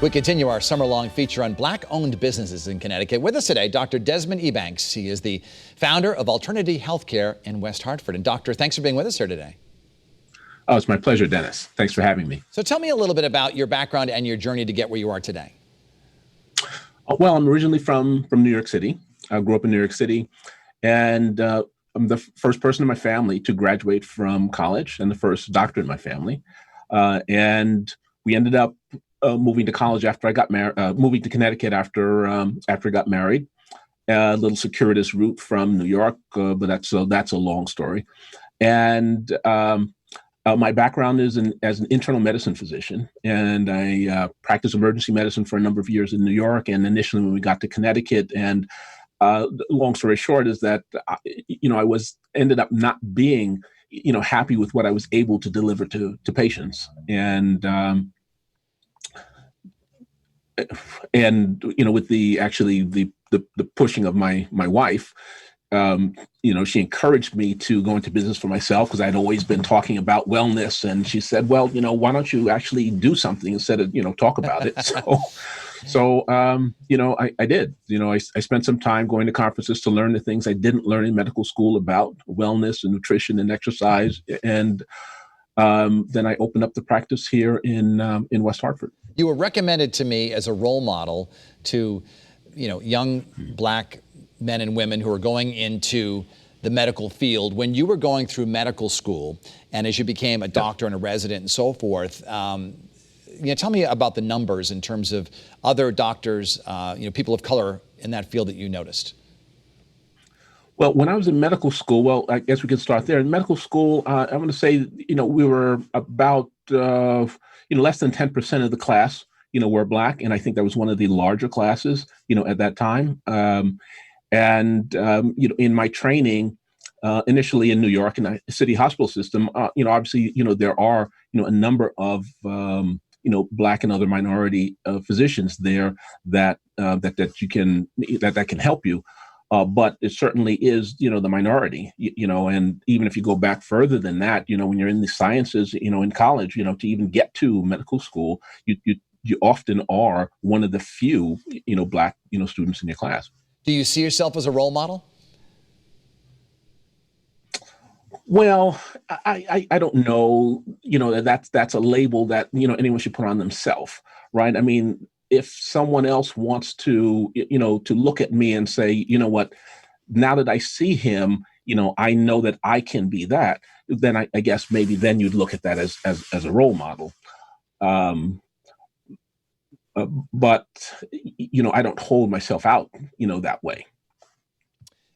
We continue our summer-long feature on Black-owned businesses in Connecticut. With us today, Dr. Desmond Ebanks. He is the founder of Alternity Health Care in West Hartford. And Doctor, thanks for being with us here today. Oh, it's my pleasure, Dennis. Thanks for having me. So tell me a little bit about your background and your journey to get where you are today. Well, I'm originally from New York City. I grew up in New York City, and I'm the first person in my family to graduate from college and the first doctor in my family. And we ended up moving to college after I got married, moving to Connecticut after I got married. A little circuitous route from New York, but that's a long story. And my background is as an internal medicine physician, and I practiced emergency medicine for a number of years in New York. And initially, when we got to Connecticut, and long story short is that I ended up not being happy with what I was able to deliver to patients, and with the pushing of my wife, she encouraged me to go into business for myself because I'd always been talking about wellness, and she said, well, why don't you actually do something instead of talk about it. So I did. I spent some time going to conferences to learn the things I didn't learn in medical school about wellness and nutrition and exercise, and then I opened up the practice here in West Hartford. You were recommended to me as a role model to, young Black men and women who are going into the medical field when you were going through medical school, and as you became a doctor and a resident and so forth. Tell me about the numbers in terms of other doctors, people of color in that field that you noticed. Well, when I was in medical school, I guess we could start there. In medical school, I'm going to say, we were about, less than 10% of the class, were Black. And I think that was one of the larger classes, at that time. In my training, initially in New York in the city hospital system, obviously, there are, a number of, Black and other minority physicians there that can help you. But it certainly is, the minority, and even if you go back further than that, when you're in the sciences, in college, to even get to medical school, you often are one of the few, Black, students in your class. Do you see yourself as a role model? Well, I don't know, that's a label that, anyone should put on themselves, right? I mean, if someone else wants to, to look at me and say, what, now that I see him, I know that I can be that, then I guess maybe then you'd look at that as a role model. But I don't hold myself out, that way.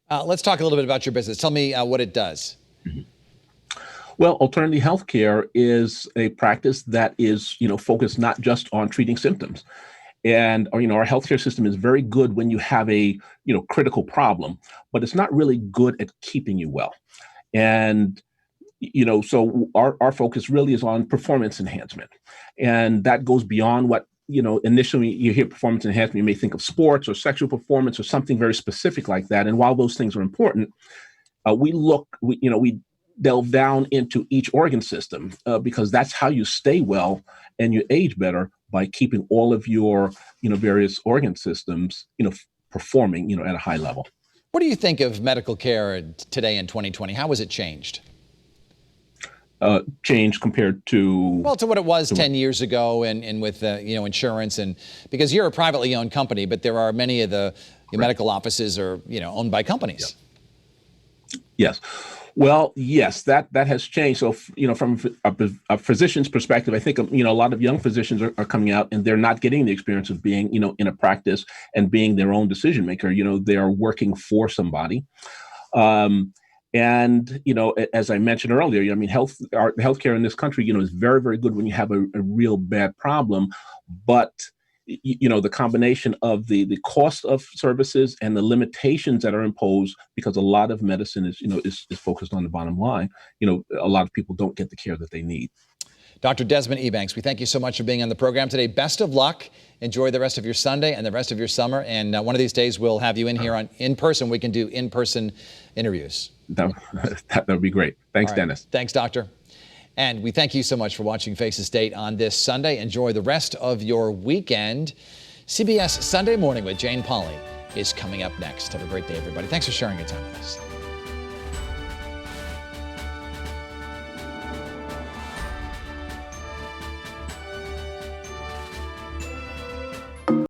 Let's talk a little bit about your business. Tell me what it does. Mm-hmm. Well, Alternity Health Care is a practice that is, focused not just on treating symptoms. And, our healthcare system is very good when you have a, critical problem, but it's not really good at keeping you well. And, so our focus really is on performance enhancement. And that goes beyond what, initially you hear performance enhancement, you may think of sports or sexual performance or something very specific like that. And while those things are important, we delve down into each organ system because that's how you stay well and you age better, by keeping all of your, various organ systems, performing, at a high level. What do you think of medical care today in 2020? How has it changed? Changed compared to? Well, to what it was 10 years ago and with, insurance, and because you're a privately owned company, but there are many of the medical offices are, owned by companies. Yep. Yes. Well, yes, that has changed. So, from a physician's perspective, I think, a lot of young physicians are coming out and they're not getting the experience of being, in a practice and being their own decision maker. They are working for somebody. And, as I mentioned earlier, healthcare in this country, is very, very good when you have a real bad problem. But the combination of the cost of services and the limitations that are imposed, because a lot of medicine is focused on the bottom line. A lot of people don't get the care that they need. Dr. Desmond Ebanks, we thank you so much for being on the program today. Best of luck. Enjoy the rest of your Sunday and the rest of your summer. And one of these days we'll have you in here in person. We can do in-person interviews. That would be great. Thanks, right. Dennis. Thanks, Doctor. And we thank you so much for watching Face the State on this Sunday. Enjoy the rest of your weekend. CBS Sunday Morning with Jane Pauley is coming up next. Have a great day, everybody. Thanks for sharing your time with us.